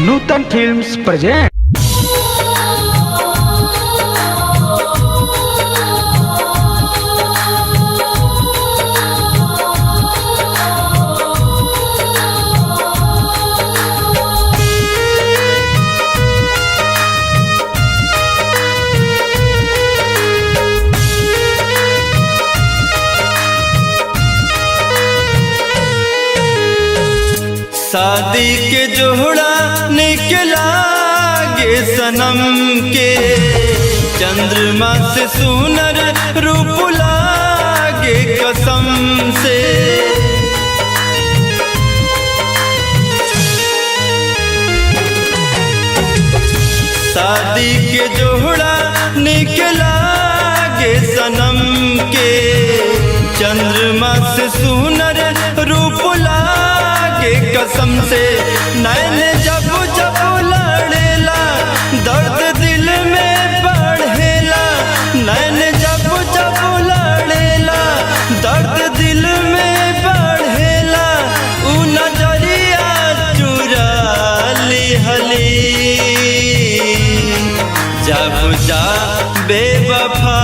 नूतन films present. शादी के जोड़ा निकला गे सनम के, चंद्रमा से सुनर रूप लागे कसम से। शादी के जोड़ा निकला गे सनम के, चंद्रमा से सुनर रूप लागे कसम से। नैन जब जब लड़ेला दर्द दिल में बढ़ेला, नैन जब जब लड़ेला दर्द दिल में बढ़ेला। उ नजरिया चुरा लिहली जब जा बेवफा,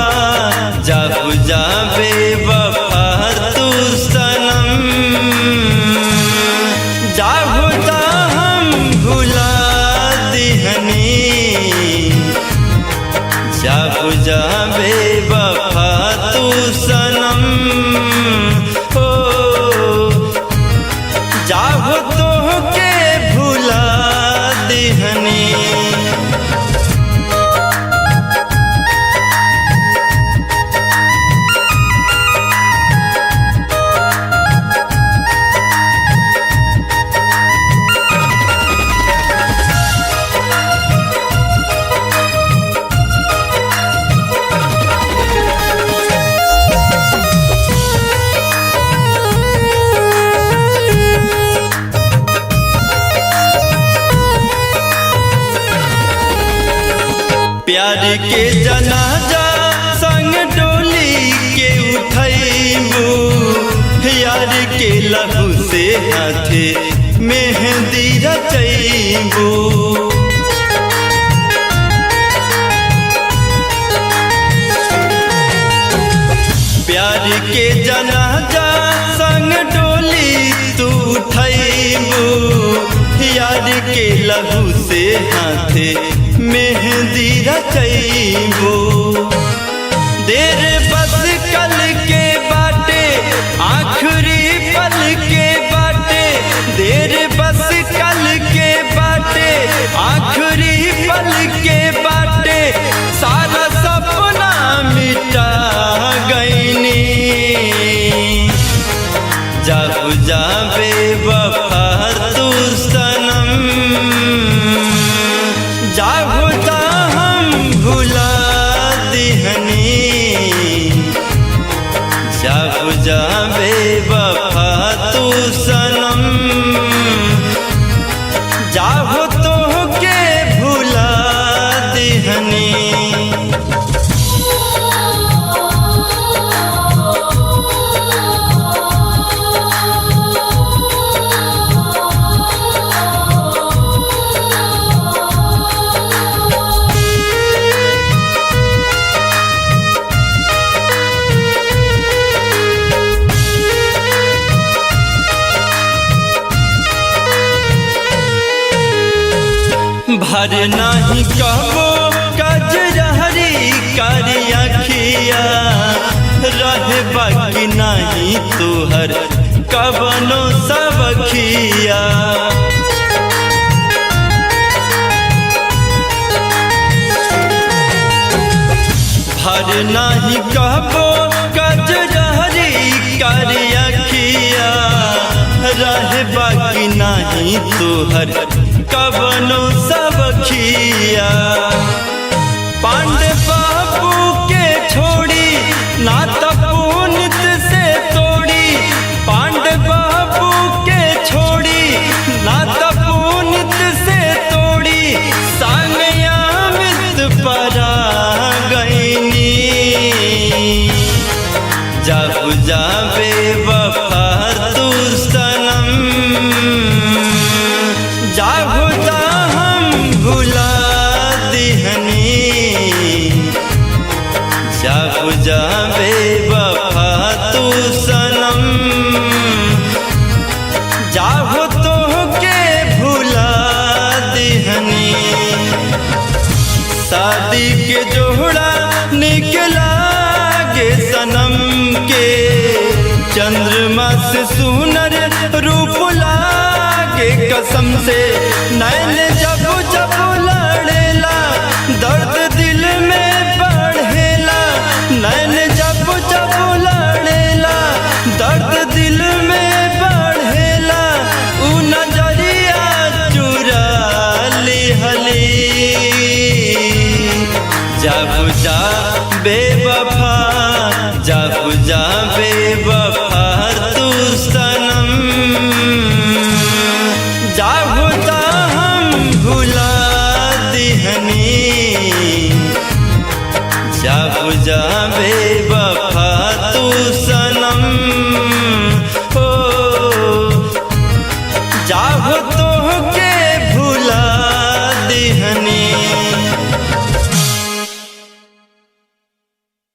जब जा बेवफा तू सनम। जाहो जा हम भुला दिहनी, जाहो जा बेवफा तू सनम। ओ जाहो तो के भुला दिहनी। प्यार के जनाजा संग डोली के उठैबू, यार के लहू से हाथे मेहंदी रचैबू। प्यार के जनाजा संग डोली तू उठैबू, यार के लहू से हाथे मेहंदी रचैबू। देर बस कल के बाटे आखिरी पल के बाटे, देर बस कल के बाटे आखिरी पल के बाटे। सारा सपना मिटा गईनी जब जा बेवफा तू सनम। जाहो जा हम भुला दिहनी, जाहो जा बेवफा तू सनम। जाहो तो के भुला दिहनी। भर नहीं कहो कजरहरी करी अखिया, रहे बाकी नहीं तुहर कवनो सबखिया। भर नहीं कहो कजरहरी करी अखिया, रहे बाकी नहीं तुहर कवनो सबखिया। पांडे बाबू के छोड़ी नाता पुनित से तोड़ी, पांडे बाबू के छोड़ी नाता पुनित से तोड़ी। सामया मित परा गईनी जब जा बेवफा तू सनम। जाहो जा चंद्रमा से सुनर रूप लागे कसम से नैन जब